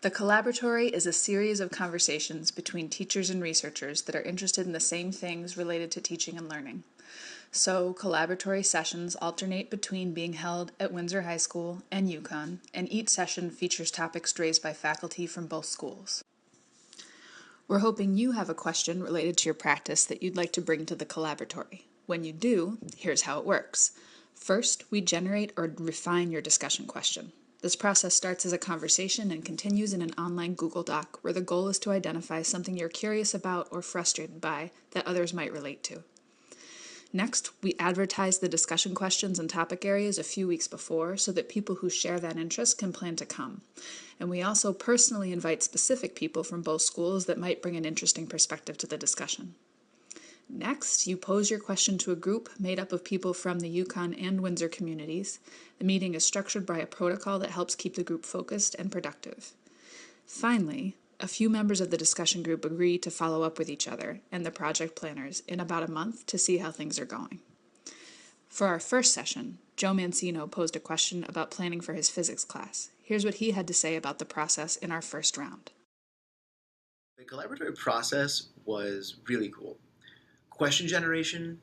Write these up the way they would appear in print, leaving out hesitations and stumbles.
The Collaboratory is a series of conversations between teachers and researchers that are interested in the same things related to teaching and learning. So, collaboratory sessions alternate between being held at Windsor High School and UConn, and each session features topics raised by faculty from both schools. We're hoping you have a question related to your practice that you'd like to bring to the Collaboratory. When you do, here's how it works. First, we generate or refine your discussion question. This process starts as a conversation and continues in an online Google Doc where the goal is to identify something you're curious about or frustrated by that others might relate to. Next, we advertise the discussion questions and topic areas a few weeks before so that people who share that interest can plan to come. And we also personally invite specific people from both schools that might bring an interesting perspective to the discussion. Next, you pose your question to a group made up of people from the UConn and Windsor communities. The meeting is structured by a protocol that helps keep the group focused and productive. Finally, a few members of the discussion group agree to follow up with each other and the project planners in about a month to see how things are going. For our first session, Joe Mancino posed a question about planning for his physics class. Here's what he had to say about the process in our first round. The collaborative process was really cool. Question generation,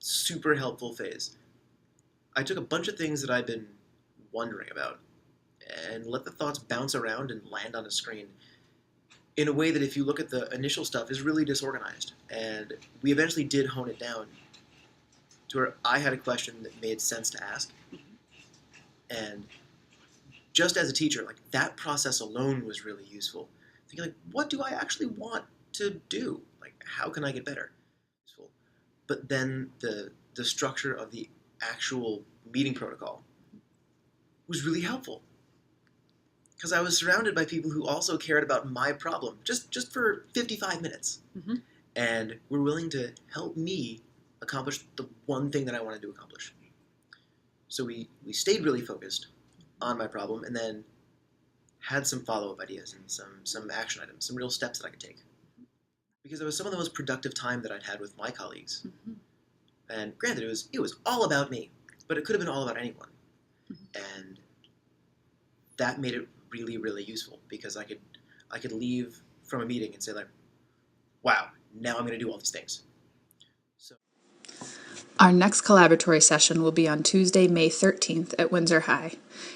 super helpful phase. I took a bunch of things that I'd been wondering about and let the thoughts bounce around and land on a screen in a way that if you look at the initial stuff is really disorganized. And we eventually did hone it down to where I had a question that made sense to ask. And just as a teacher, like that process alone was really useful. Thinking like, what do I actually want to do? Like, how can I get better? But then the structure of the actual meeting protocol was really helpful because I was surrounded by people who also cared about my problem just for 55 minutes and were willing to help me accomplish the one thing that I wanted to accomplish. So we stayed really focused on my problem and then had some follow-up ideas and some action items, some real steps that I could take. Because it was some of the most productive time that I'd had with my colleagues. And granted, it was all about me, but it could have been all about anyone. And that made it really, really useful because I could leave from a meeting and say like, wow, now I'm going to do all these things. So Our next collaboratory session will be on Tuesday, May 13th at Windsor High.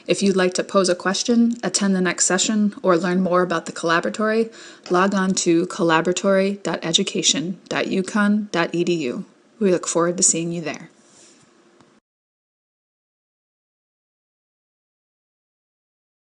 If you'd like to pose a question, attend the next session, or learn more about the Collaboratory, log on to collaboratory.education.uconn.edu. We look forward to seeing you there.